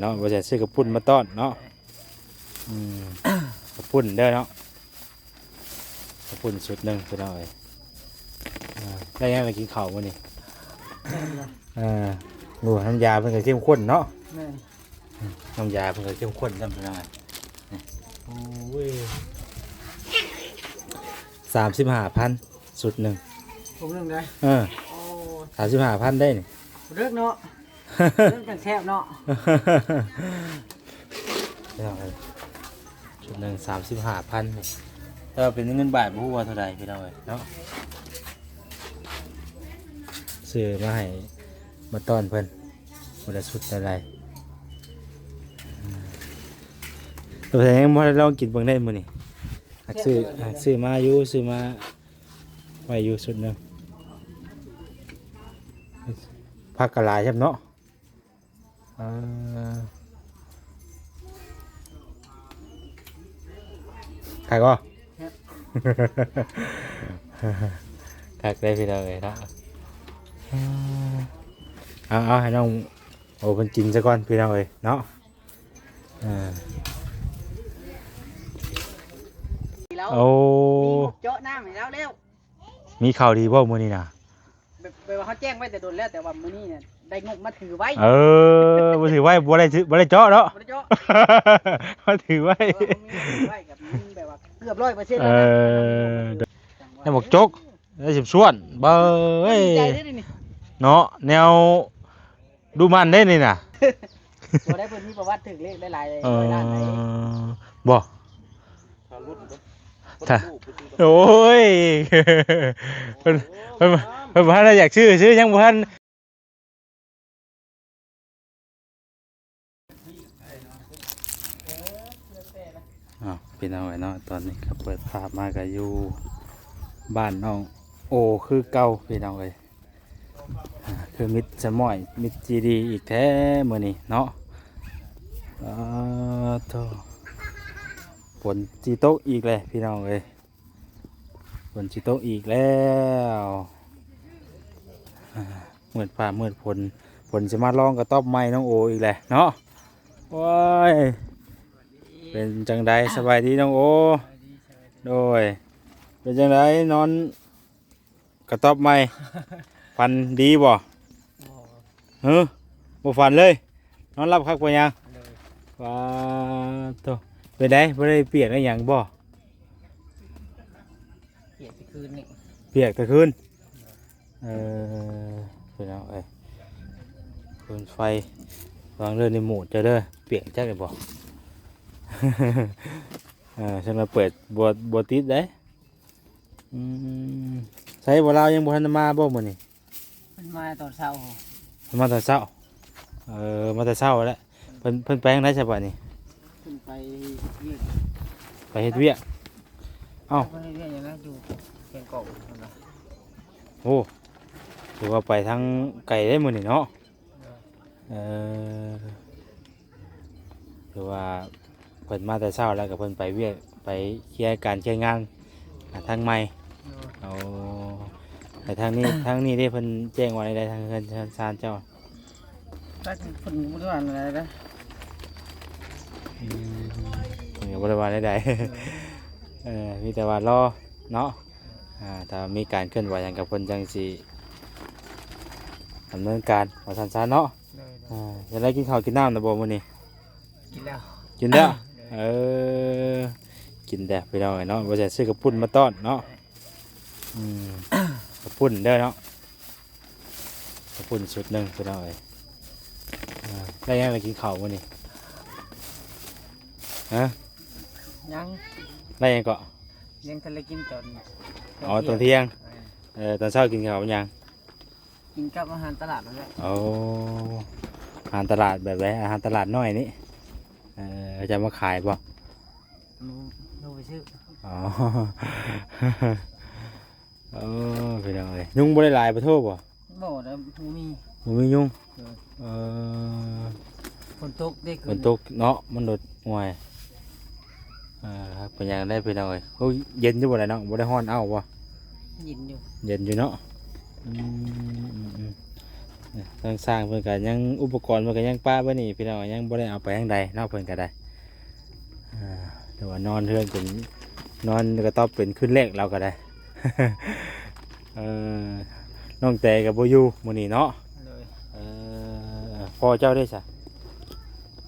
เนาะบ่ใช่ซื้อกระปุ่นมาต้อนเนาะกระปุ่นเด้อเนาะกระปุ่นสุดหนึ่งพี่น้องเอ้ยได้ยังไปกินข้าวมื้อนี้ดูน้ำยาเพิ่นก็เข้มข้นเนาะน้ำยาเพิ่นก็เข้มข้นจำเป็นยังไงโอ้ย35,000สุดหนึ่งผมเรื่องได้35,000ได้นี่เรื่องเนาะเรื่องเป็นแซ่บเนาะชุดหนึ่ง35,000นี่ถ้าเป็นเงินบาทบ่ฮู้ว่าเท่าใดพี่น้องเอ้ยเนาะซื้อมาให้มาต้อนเพิ่นบ่ได้สุดอะไรตัวแทนยังบ่ได้ลองกินเบิ่งได้มื้อนี้ซื้อมาอยู่ซื้อมาไว้อยู่สุดหนึงผักกะหลายครับเนาะใครก็คักได้พี่น้องเอ้ยเนาะเอาให้น้องโอ้เพิ่นกินซะก่อนพี่น้องเอ้ยเนาะโอ้เจาะน้ำให้เราเร็วมีข่าวดีบ่มื้อนี้น่ะแบบว่าเขาแจ้งไว้แต่โดนแล้วแต่ว่ามื้อนี้เนี่ยได้งบมาถือไว้บ่ถือไว้บ่ได้เจาะเนาะบ่ได้เจาะมาถือไว้ไว้กับแบบว่าเกือบ100%แล้วนะให้บอกจกได้สิบส่วนเบ้ยเนาะแนวดูมันได้นี่น่ะบ่ได้เพิ่นมีประวัติถึงเลขได้หลายล้านได้บ่ถ้าโอ้ยเพิ่นบ่ทันอยากชื่อยังบ่ทันพี่น้องเนาะตอนนี้ก็เปิดภาพมาก็อยู่บ้านน้องโอคือเก่าพี่น้องเลยคือมิตรสมอยมิตรจีดีอีกแท้มื้อนี้เนาะฝนจีโต๊ะอีกเลยพี่น้องเลยฝนจีโต๊ะอีกแล้วเมื่อฟ้าเมื่อฝนจะมาลองกระต๊อบไม้น้องโออีกแหละเนาะว้ายเป็นจังใดสบายดีน้องโอโดยเป็นจังใดนอนกระต๊อบไม้ฟันดีบ่บ่ฟันเลยนอนรับคักบ่ยังว้าโตเป็นไดบ่ได้เปียกได้หยังบ่เปียกตะคืนนี่เปียกตะคืนเป็นเอาคืนไฟวางเรื่องในหมู่เจอเด้อเปียกจักได้บ่ฉันมาเปิดบัวติดได้ใช้บัวลาวยังบัวทันมาบ่มื้อนี้มันมาตอนเช้ามาตอนเช้ามาตอนเช้าแล้วเพิ่นไปทางไหนใช่ป่ะนี่เพิ่นไปเวียกไปเฮ็ดเวียกเอ้าไปเฮ็ดเวียกอย่างนั้นอยู่แกงกอกนั่นน่ะโอ้ถือว่าไปทางไกลได้มื้อนี้เนาะถือว่าเพิ่นมาแต่เช้าแล้วก็เพิ่นไปเวียกไปเคลียร์การเคลียร์งานทางใหม่เอาแต่ทางนี้ได้เพิ่นแจ้งว่าได้ทางเงินชานเจ้าถ้าเพิ่นบ่ได้ว่าอะไรนะเพิ่นก็บ่ได้ว่าได้มีแต่ว่ารอเนาะถ้ามีการเคลื่อนไหวหยังกับเพิ่นจังสิดำเนินการว่าซั่นๆเนาะจะได้กินข้าวกินน้ำนะบ่มื้อนี้กินแล้วกินแล้วกินแต่ไปเอาเนาะบ่ใช่ซื้อกระปุ่นมาต้อนเนาะกระปุ่นเด้อเนาะกระปุ่นสุดหนึ่งไปเอาได้ยังไปกินข้าวมื้อนี้ยังได้ยังก็ยังทะเลกินตอนตอนเที่ยงตอนเช้ากินข้าวยังกินกับอาหารตลาดนั่นแหละอาหารตลาดแบบไหนอาหารตลาดน้อยนี่จะมาขายป่ะนูไปซื้อพี่น้องเลยยุงบ่ได้หลายประโทษป่ะบ่แล้วมียุงฝนตกได้ฝนตกเนาะมันโดดห่วยเป็นยังได้พี่น้องเลยเขาเย็นอยู่บ่ได้เนาะบ่ได้ร้อนเอาป่ะเย็นอยู่เนาะ ทางสร้างเพิ่นก็ยังอุปกรณ์เพิ่นก็ยังป้าไว้นี่พี่น้องยังบ่ได้เอาไปทางใดเนาะเพิ่นก็ได้แต่ว่านอนเฮือนเป็นนอนกระต๊อบเป็นคืนแรกเราก็ได้ เออน้องแต่กับบ่อยู่มื้อนี้เนาะ เลย พ่อเจ้าได้ซะ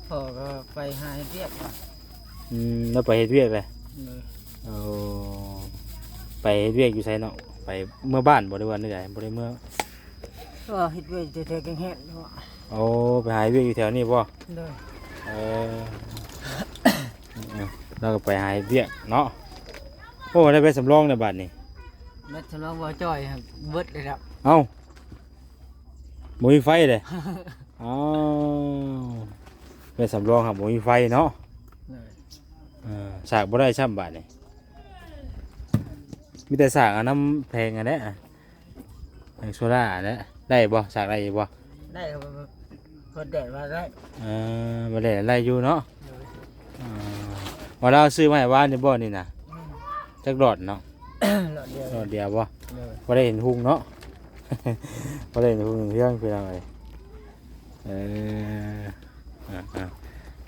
พ่อก็ไปหาเฮ็ดเรียกว่ะ แล้วไปเฮ็ดเวียกเลย เลย เอาไปเฮ็ดเวียกอยู่ไสเนาะไปเมื่อบ้านบ่ได้ว่าเนื่อยบ่ได้เมื่อ ก็เฮ็ดเวียกแท้ๆแข็งๆเนาะ โอ้ไปหาเวียกอยู่แถวนี้บ่ เลย เออเราก็ไปหาเวียกเนาะโอ้ได้ไปสำรองในบัดนี้ แม่ทะเลาะบ่จ้อยครับเบิดเลยครับ เอ้าบ่มีไฟเลยอ้าวไปสำรองครับบ่มีไฟเนาะ เลย สากบ่ได้ช่ำบาทนี่มีแต่สากอันน้ำแพงอันนี้แพงโซล่าอันนี้ได้บ่สากได้บ่ ได้ครับเพิ่นแดดว่าได้ บ่ได้อะไรอยู่เนาะ เลย ว่าเราซื้อมาให้ว่านนี่บ่นี่นะจักดอดเนาะ หลอดเดียว ดอดเดียวบ่ เลย บ่ได้เห็นหุงเนาะ บ่ได้เห็นหุงเรื่องพี่น้องเอ้ย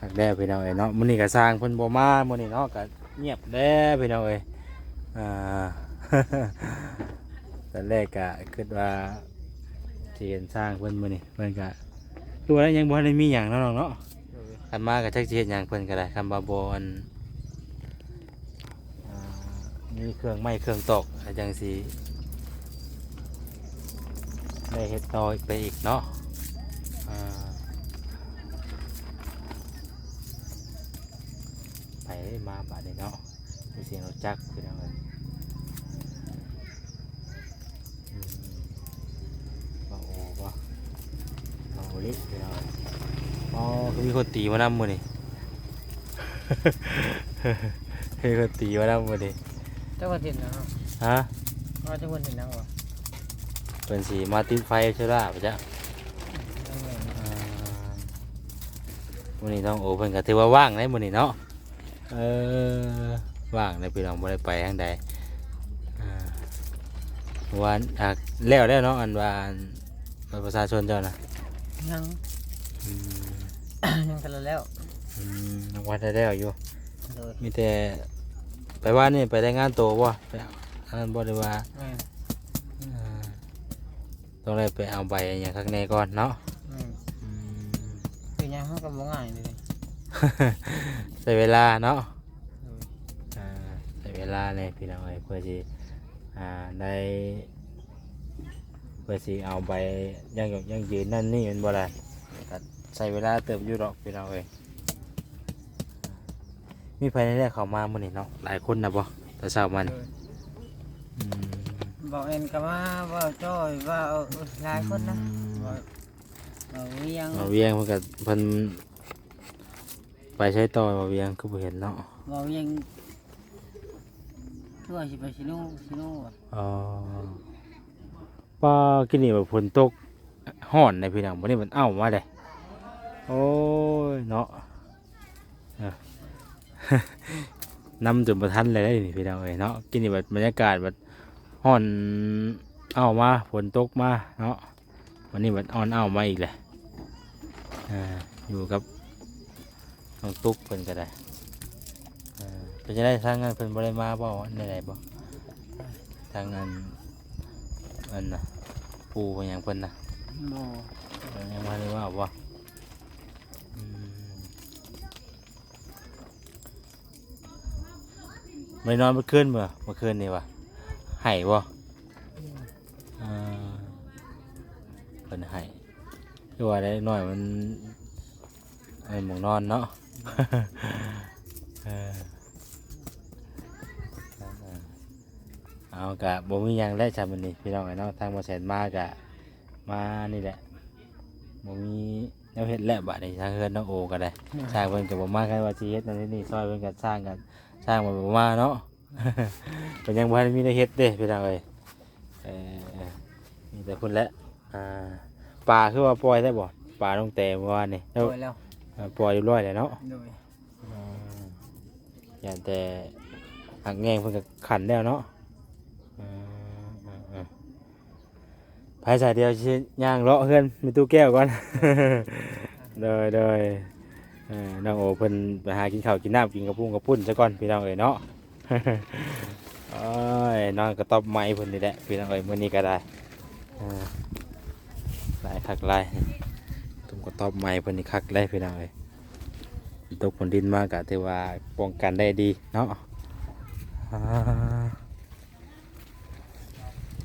หักแด้พี่น้องเอ้ยเนาะมื้อนี้ก็สร้างเพิ่นบ่มามื้อนี้เนาะก็เงียบแด้พี่น้องเอ้ย ตอนแรกก็คิดว่าสิเห็นสร้างเพิ่นมื้อนี้เพิ่นก็ตัวแล้วยังบ่ทันได้มีหยังเนาะน้องเนาะ เลย คันมาก็จักสิเฮ็ดหยังเพิ่นก็ได้คำว่าบ่อันมีเครื่องไม้เครื่องตอกอะไรจังสิได้เฮ็ดต่อไปอีกเนาะไปมาบาดนี้เนาะมีเสียงรถจักรคือจังไดว่าโอ้ว่าเอาลิคือจังไดอ๋อคือมีคนตีมานำมื้อนี้ มีคนตีมานำมื้อนี้ เจ้าว่าเห็นนะครับ ฮะ ว่าเจ้าว่าเห็นนังวะ เป็นสีมาติดไฟใช่ไหมปะจ๊ะวันนี้ต้องโอ้เพิ่นก็ถือว่าว่างได้มื้อนี้เนาะว่างได้พี่น้องบ่ได้ไปทางใดวันแล้วเนาะอันว่าบัตรประชาชนเจ้านะ ยัง อืม ยังกันแล้ว รางวัลได้แล้วอยู่ เลย มีแต่ไปว่านี่ไปได้งานโตบ่ไปอันนั้นบ่ได้ว่า แม่น ต้องได้ไปเอาใบอย่างข้างในก่อนเนาะ แม่นคือยังเขาก็บ่ง่ายเลย ใช้เวลาเนาะ เลย ใช้เวลาเลยพี่น้องเอ้ยเพื่อที่ได้เพื่อที่เอาใบยังยืนนั่นนี่เป็นบ่ได้ก็ใช้เวลาเติมอยู่ดอกพี่น้องเอ้ยมีภายในแรกเข้ามามื้อนี้เนาะหลายคนนะบ่แต่เช้ามัน เลยบอกเอ็นก็มาว่าจ้อยว่าหลายคนนะบอกเวียง มาเวียงเพิ่นก็เพิ่นไปใช้ต่อมาเวียงคือบ่เห็นเนาะ บอกเวียงทั่วสิไปชิโน่อะ อ๋อป้ากินนี่แบบฝนตกฮ้อนในพี่น้องวันนี้มันเอ้ามาเลยโอ้ยเนาะ นำจนประทันเลยได้นี่พี่น้องเอ้ยเนาะกินนี่แบบบรรยากาศแบบฮ้อนเอ้ามาฝนตกมาเนาะวันนี้มันอ่อนเอ้ามาอีกเลยอยู่กับน้องตุ๊กเพิ่นก็ได้เพิ่นจะได้ทางงานเพิ่นบ่ได้มาบ่ได้ไหนบ่ทางงานอันน่ะปูเพิ่นหยังเพิ่นน่ะ บ่ เพิ่นยังมาได้ว่าบ่อืมไม่นอนเมื่อคืนนี่วะไห้บ่เพิ่นไห้คือว่าได้น้อยมันหมองนอนเนาะ เอากะบ่มีหยังได้ชามันนี่พี่น้องไอ้เนาะทางบ่แสนมากะมานี่แหละบ่มีแนวเฮ็ดแล้วบัดนี้ทางเฮือนน้องโอก็ได้สร้างเพิ่นก็บ่มากันว่าสิเฮ็ดนั่นนี่ซอยเพิ่นก็สร้างกันสร้างบ่มาเนาะ เพิ่นยังบ่ทันมีได้เฮ็ดเด้พี่น้องเอ้ยมีแต่พุ่นแหละปลาคือว่าปล่อยได้บ่ปลาต้องแต่เมื่อวานนี่ ปล่อยแล้ว ปล่อยเรียบร้อยแล้วเนาะ โดย อย่างแต่หักแงงเพิ่นก็ขันแล้วเนาะ ภายสายเดียวสิย่างเลาะเฮือนมีตู้แก้วก่อน โดยน้องโอเพิ่นไปหากินข้าวกินน้ำกินกระปุ้งกระปุ่นซะก่อนพี่น้องเอ้ยเนาะ โอ้ยนอนกระต๊อบไม้เพิ่นนี่แหละพี่น้องเอ้ยมื้อนี้ก็ได้อ่าหลายคักหลายตุ้มกระต๊อบไม้เพิ่นนี่คักหลายพี่น้องเอ้ยตกฝนดินมากก็ถือว่าป้องกันได้ดีเนาะอ่า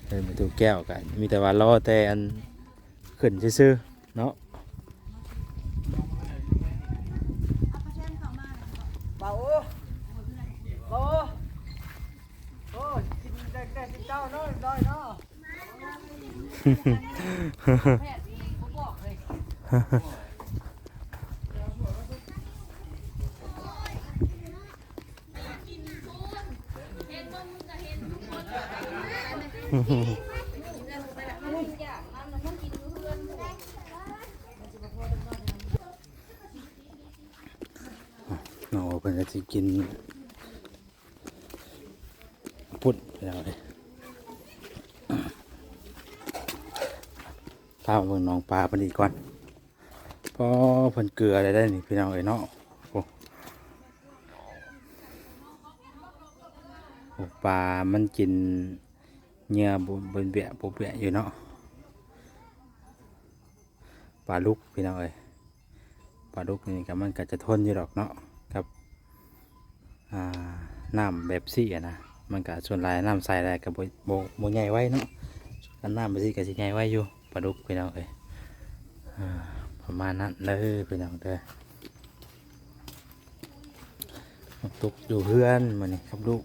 เดินมาตู้แก้วกันมีแต่ว่ารอแต่อันขึ้นซื่อๆเนาะ เบาโอ้โอ้กินได้กินเจ้าเนาะได้เนาะ โอ้เพิ่นก็สิกินปุ่นไปแล้วเลยพาเบิ่งน้องปลาเพิ่นอีกก่อนเพราะเพิ่นเกลืออะไรได้นี่พี่น้องเอ้ยเนาะโอ้โอ้ปลามันกินเหยื่อบนเบียบนเบียอยู่เนาะปลาลูกพี่น้องเอ้ยปลาลูกนี่ก็มันก็จะทนอยู่ดอกเนาะกับน้ำแบบซี่อะนะมันก็ส่วนหลายน้ำใสอะไรกับโบใหญ่ไว้เนาะกันน้ำแบบซี่ก็สิใหญ่ไว้อยู่ปลาดุกพี่น้องเอ้ยประมาณนั้นเลยพี่น้องเด้อตุกอยู่เพื่อนมานี่ครับลูก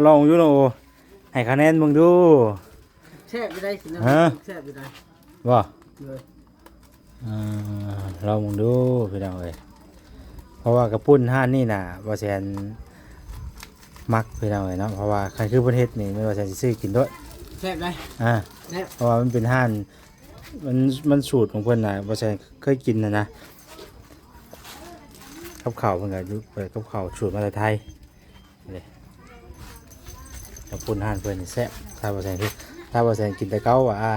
ลองอยู่โนให้คะแนนมึงดู แช่ไปได้สินะแช่ไปได้ ว่า เลย ลองมึงดูพี่น้องเอ้ยเพราะว่ากระปุ้นห้านนี่น่ะว่าแซนมักพี่น้องเอ้ยเนาะเพราะว่าใครคือประเทศนี่ไม่ว่าแซนสิซื้อกินด้วย แช่ได้ เพราะว่ามันเป็นห้านมันสูตรของเพิ่นน่ะว่าแซนเคยกินนะกับข้าวเพิ่นก็เปิดกับข้าวสูตรมาแต่ไทยเลยกระปุ้นห้านเพิ่นนี่แซ่บถ้าว่าแซนกินแต่เก้าอ่ะ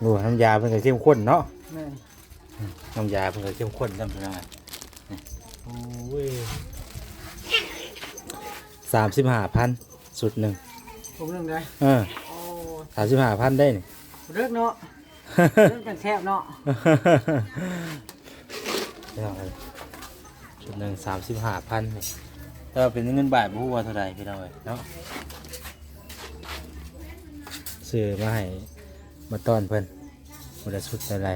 งูน้ำยาเพิ่นก็เข้มข้นเนาะน้ำยาเพิ่นก็เข้มข้นจำเป็นยังไงโอ้ย35,000สุดหนึ่ง ผมเรื่องได้35,000ได้นี่ เรื่องเนาะเรื่องกันแซ่บเนาะ สุดหนึ่ง35,000นี่ถ้าเป็นเงินบาทบ่ฮู้ว่าเท่าใดพี่น้องเอ้ยเนาะซื้อมาให้มาต้อนเพิ่นบ่ได้สุดอะไร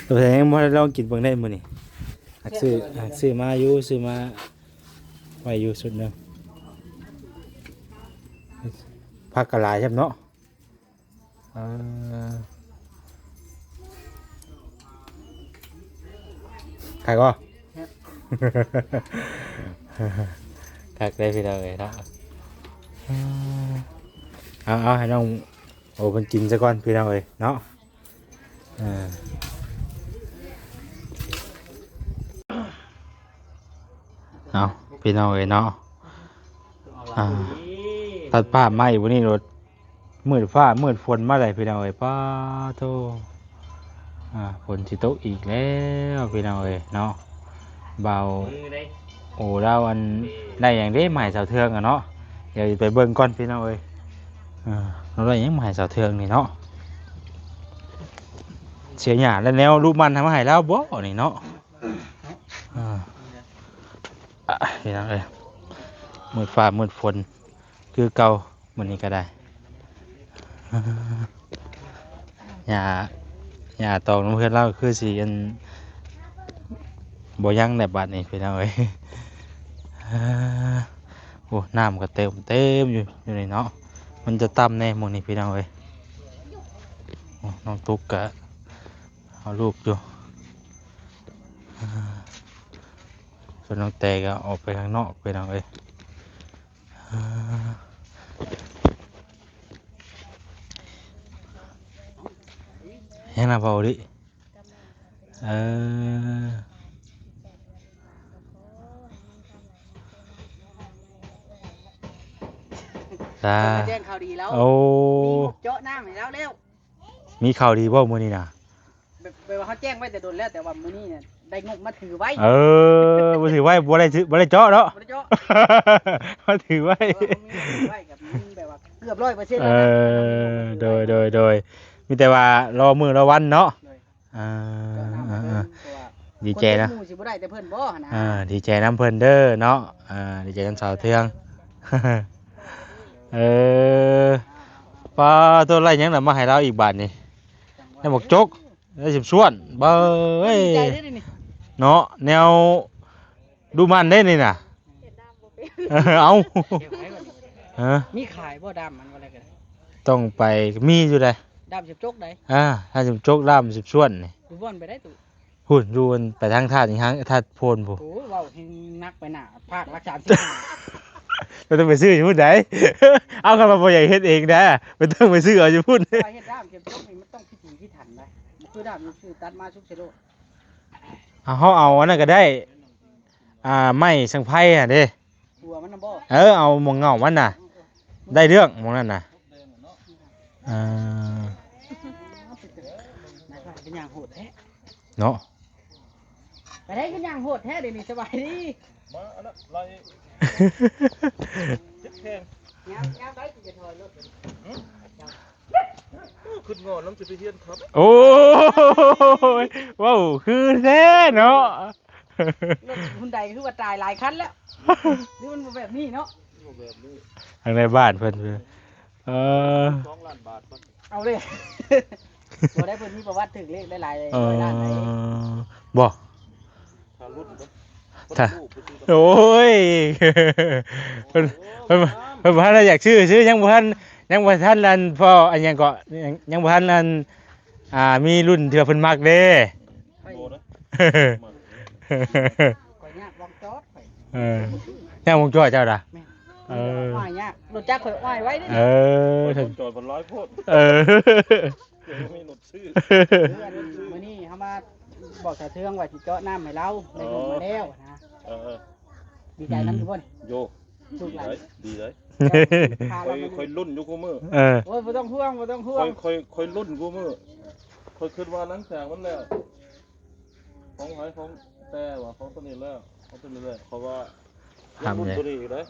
ตัวแทนยังบ่ได้ลองกินเบิ่งได้มื้อนี้หักซื้อมาอยู่ซื้อมาไว้อยู่สุดหนึงผักกะหลายครับเนาะใครก็คักได้พี่น้องเอ้ยเนาะเอาให้น้องโอ้เพิ่นกินซะก่อนพี่น้องเอ้ยเนาะเอาพี่น้องเอ้ยเนาะตัดภาพมาอยู่วันนี้รถมืดฟ้ามืดฝนมาเลยพี่น้องเอ้ยป้าโตฝนสิตกอีกแล้วพี่น้องเอ้ยเนาะเบาโอ้เราอันได้อย่างนี้หมายสาวเทืองอะเนาะเดี๋ยวไปเบิ่งก่อนพี่น้องเอ้ยเราได้ยังหมายสาวเทืองนี่เนาะเสียหยาแล้วแนวรูปมันทำมาให้แล้วบ่นี่เนาะพี่น้องเอ้ยมืดฟ้ามืดฝนคือเก่ามันนี้ก็ได้หญ้าตอกน้ำเพื่อนเล่าคือสีอันบ่ยังในบัดนี่พี่น้องเอ้ยโอ้น้ำก็เต็มอยู่ในเนาะมันจะต่ำแน่หมดนี่พี่น้องเอ้ยน้องตุ๊กก็เอาลูกอยู่ส่วนน้องเตก็ออกไปข้างนอกพี่น้องเอ้ยยังน่าเบาดิ จ้า มาแจ้งข่าวดีแล้ว โอ้ มีงบเจาะน้ำให้แล้วเร็ว มีข่าวดีบ่มื้อนี้น่ะ แบบว่าเขาแจ้งไว้แต่โดนแล้วแต่ว่ามื้อนี้เนี่ยได้งบมาถือไว้ เออบ่ถือไว้บ่ได้เจาะเนาะ บ่ได้เจาะ มาถือไว้ เออเขามีถือไว้กับมันแบบว่าเกือบ100%เอแล้วนะ โดยมีแต่ว่ารอมื้อรอวันเนาะ เลย อ่า เจาะน้ำให้เพิ่นเพราะว่า ดีใจนะ คนเป็นหมู่สิบ่ได้แต่เพิ่นบ่หั่นนะ ดีใจน้ำเพิ่นเด้อเนาะดีใจน้ำสาวเทือง เออปลาตัวไรยังน่ะมาให้เราอีกบาทนี่ได้หมกจกได้สิบส่วนเบ้ย ดีใจเด้อนี่ เนาะแนวดูมันได้นี่น่ะ เอา เก็บไว้ก่อนดิ ฮะ มีขายบ่ดำมันว่าอะไรกัน ต้องไปมีอยู่เลย ดำสิบจกได้ ถ้าสิบจกล่ามสิบส่วนนี่ ดูบ่อนไปได้ตู่ หุ่นดูมันไปทางท่าอีกครั้งท่าโพนผู้ โอ้เว้าให้นักไปหน้าภาครักษาสิ ไม่ต้องไปซื้ออยู่พุ่นไหน เอาคำมาบ่ใหญ่เฮ็ดเองนะไม่ต้องไปซื้อเอาอยู่พุ่น ไปเฮ็ดดำสิบจกนี่มันต้องพิถีพิถันได้บ่คือดำนี่คือตัดมาชุกเสโล เอาอันนั้นก็ได้ไม้สังไพ่เด้ หัวมันน่ะบ่ เอาหมองเงามันน่ะ ได้เรื่องหมองนั่นน่ะอ่า นายเป็นอย่างโหดแท้ เนาะ ไปได้เป็นอย่างโหดแท้เดี๋ยวนี้สบายดี มาอันนั้นไล่เจ็บแข้ง ยามได้สิจะถอยรถ ขึ้นงอนน้ำจะไปเฮียนครับ โอ้ยว้าวคือแท้เนาะ รถหุ่นใดคือว่าตายหลายคันแล้วนี่มันบ่แบบนี้เนาะ แบบนี้ ทางในบ้านเพิ่นเออ 2 ล้านบาทมัน เอาเลยบ่ได้เพิ่นมีประวัติถึงเลขได้หลาย เอ ร้อยล้านไหน บ่ ถ้ารุ่นก็ ถ้า ลูกไปซื้อ โอ้ยเพิ่นบ่ทันอยากชื่อยังบ่ทันอันพ่ออันยังก็ยังบ่ทันอันมีรุ่นที่ว่าเพิ่นมักเด้ ค่อย โตนะ ค่อยยากวางจอดค่อย แนววงจรเจ้าด่ะ เออ อ้ายยากรถจักรข่อยอ้ายไว้เด้ เออ ไป ถึง จอดบนร้อยโพด เออ เดี๋ยวมีหนดซื้อ มื้อนี้เฮามาบอกชาวเทืองว่าสิเจาะน้ำให้เราได้ลงมาแล้วนะ เออ ดีใจนำอยู่บ่น โย ลู ดี กหลาน เลยดีเลย พา ค เรา อย ไป คอยรุ่นอยู่กูมือ เออ โอ้ยบ่ต้องห่วงบ่ต้องห่ว คอยรุ่นกูมือคอยคิดว่าหลังจากมันแล้วของหายของแต่ว่าของตัวนี้แล้วของตัวนี้แล้วเขาว่ายังรุ่นตัวนี้อีกเลย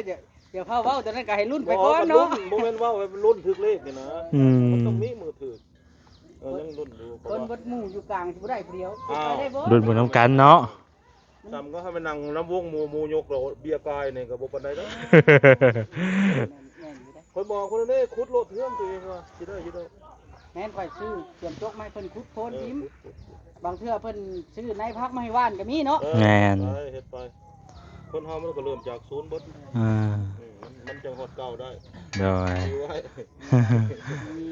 เดี๋ยวพ่อเว้าตอนนั้นก็ให้รุ่นไปก่อนเนาะ โมเมนต์ว่าไว้รุ่นถึกเลขนี่นะ อืม มันต้องมีมือถือยังรุ่นอยู่ คนเบดหมู่อยู่กลางสิบ่ได้ผู้เดียวไปได้บ่ รุ่นบนน้ำกันเนาะ จำก็ให้มันนั่งน้ำวงหมูยกเราเบียร์กายเนี่ยกับบุปผาได้แล้ว คนบอกคนนี้คุดโลดเทื่อมตัวเองว่าคิดได้คิดได้ แม่นข่อยซื้อเตรียมจกมาให้เพิ่นคุดโพนทิมบางเทื่อเพิ่นซื้อในพักมาให้ว่านก็มีเนาะ แม่น ไปเฮ็ดไป คนเฮามันก็เริ่มจากศูนย์เบิด มันจังฮอดเก่าได้ โดย ดีไว้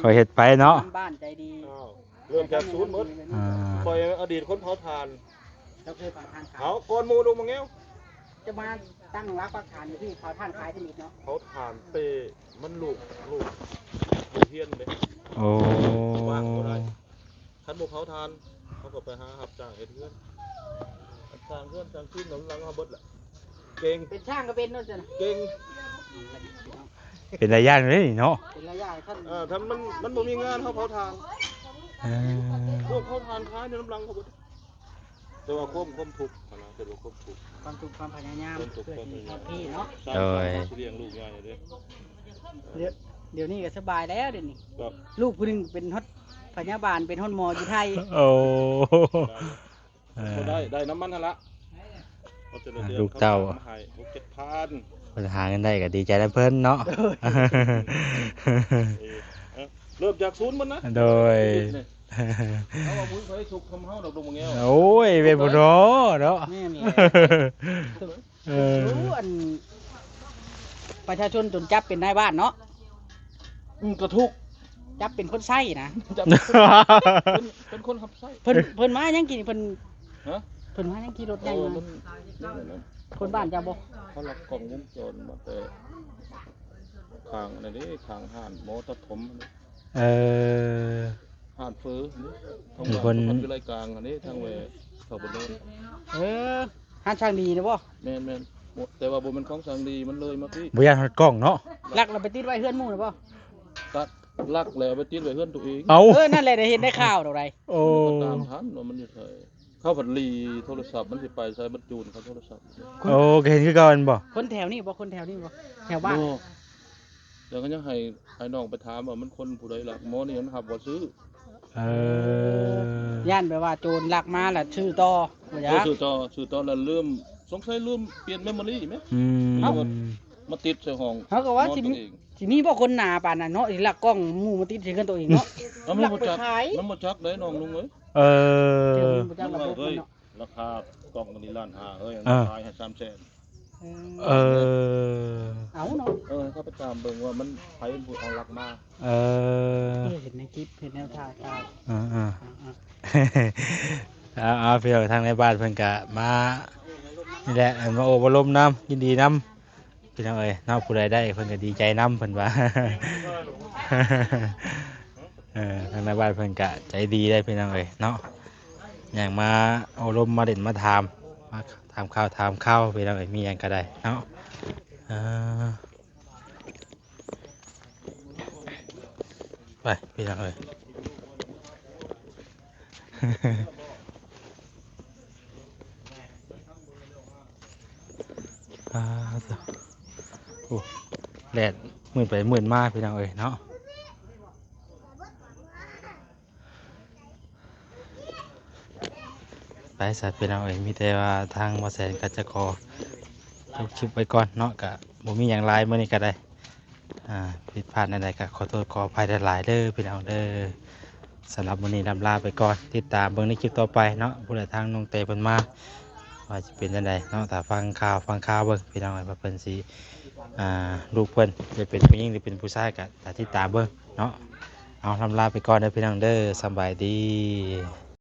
คอยเฮ็ดไปเนาะ บ้านใจดี อ้าวเริ่มจากศูนย์เบิดคอยอดีตคนเผาถ่าน เราเคยผ่านทางขา เผาย ก้อนหมูลงมาแง้ว จะมาตั้งรักปักฐานอยู่ที่เขาท่านขายที่นี่เนาะ เผาถ่านเตมันลูกเฮียนเด้ โอ้ ว่างบ่ได้ คันบ่เผาถ่านเขาก็ไปหารับจ้างเฮ็ดเฮือนสร้างเฮือนสร้างที่หลังเฮาเบิดล่ะเก่ง เป็นช่างก็เป็นเนาะจ้ะ เก่ง เป็นระยะเลยเนาะ เป็นระยะท่าน ถ้ามันบ่มีงานเขาเผาถ่าน เออ พวกเขาทานค้ายในน้ำลังเขาเบิดแต่ว่าควบทุกข์นะแต่ว่าควบทุกข์ ความสุขความพยายามเพื่อที่ครอบพี่เนาะ สร้างเลี้ยงลูกง่ายเด้ เดี๋ยวนี้ก็สบายแล้วเดี๋ยวนี้ ก็ ลูกผู้หนึงเป็นฮอดพยาบาลเป็นฮอดหมออยู่ไทย โอ้เออ ได้น้ำมันหั่นละเขาจะได้ดือน ลูกเต้า ขให้6-7,000 เพิ่นหาเงินได้ก็ดีใจแล้วเพิ่นเนาะ เริ่มจากศูนย์มันนะ โดย เอาว่ามุ้ยไฟสุกทำเฮาดอกดงมะแง้ว โอ้ยเป็นบ่เนาะเนาะ แม่นี่ เออ รู้อันประชาชนจนจับเป็นนายบ้านเนาะ กระทุก จับเป็นคนไส้นะ จับเป็นคนขับไส้ เพิ่นมายังกี่เพิ่น ฮะ เพิ่นมายังกี่รถใหญ่ มั มาน คนบ้านจะบ่ เขาหลักกล่องวงจรมาแต่ข้างนั่นนี่ข้างห้านหมอตะถมอันนี้ เออ ห้านเฟ้อนี่ทาง มี ว่า คน ทำอยู่รายกลางอันนี้ทางเวเขาบ่เดิน หาช่างดีนะบ่ แม่น แต่ว่าบ่แม่นของสังดีมันเลยมาพี่ บ่อยากฮอดกล้องเนาะ ลักเราไปติดไว้เฮือนหมู่หรือเปล่า ตัดลักแล้วเอาไปติดไว้เฮือนตัวเอง เอา นั่นแหละได้เห็นได้ข่าวดอกไร โอ้ ก็ตามทันว่ามันอยู่ไสเข้าผัดลีโทรศัพท์มันสิไปใช้บัดจูนเขาโทรศัพท์ โอ้เห็นคือเก่าอันบ่ คนแถวนี้บ่คนแถวนี้บ่แถวบ้าน โอ้เดี๋ยวก็ยังให้น้องไปถามว่ามันคนผู้ใดล่ะหมอนี่มันหับบ่ซื้อ ย่านแบบว่าโจรลักมาแล้วชื่อต่อบ่อยาก ชื่อต่อแล้วลืมสงสัยลืมเปลี่ยนเมมโมรี่ไหม อืม มาติดใส่ห้อง เขาก็ว่า นอน สิ ตัว มี เอง สิมีบ่คนหนาปานนั้นเนาะสิลักกล้องหมู่มาติดใส่เฮือนตัวเองเนาะ แล้วมันบ่จัก หลักไปขาย มันบ่จักได้น้องลุงเอ้ย เอ เดี๋ยว อ มันบ่จักระบบมันเนาะ ราคากล่องนี้ล้านห้าเอ้ย อ่า ขายให้300,000 เออ เอาเนาะ เขาไปตามเบิ่งว่ามันไผเป็นผู้เอาลักมา เออ เห็นในคลิปเห็นแนวทางข่าว อ่าเอาพี่น้องทางในบ้านเพิ่นก็มานี่แหละมาโอบรมน้ำยินดีน้ำพี่น้องเอ้ยเนาะผู้ใดได้เพิ่นก็ดีใจน้ำเพิ่นว่า ทางในบ้านเพิ่นก็ใจดีได้พี่น้องเอ้ยเนาะอย่างมาอบรมมาเด่นมาถามข่าวพี่น้องเอ้ยมีหยังก็ได้เนาะไปพี่น้องเอ้ย โอ้แดดหมื่นไปหมื่นมากพี่น้องเอ้ยเนาะไปสัตว์พี่น้องเอ้ยมีแต่ว่าทางมาแสนกัจจกรจบคลิปไว้ก่อนเนาะกะบ่มีอย่างไรเมื่อนี้ก็ได้ผิดพลาดใดๆก็ขอโทษขออภัยหลายๆเด้อพี่น้องเด้อสำหรับวันนี้ลำลาไปก่อนติดตามเบิ่งในคลิปต่อไปเนาะผู้ใดทางน้องเตเพิ่นมาว่าจะเป็นจังไดเนาะถ้าฟังข่าวเบิ่งพี่น้องเอ้ยว่าเพิ่นสิลูกเพิ่นจะเป็นผู้หญิงหรือเป็นผู้ชายก็ติดตามเบิ่งเนาะเอาลำลาไปก่อนเด้อพี่น้องเด้อสำบายดี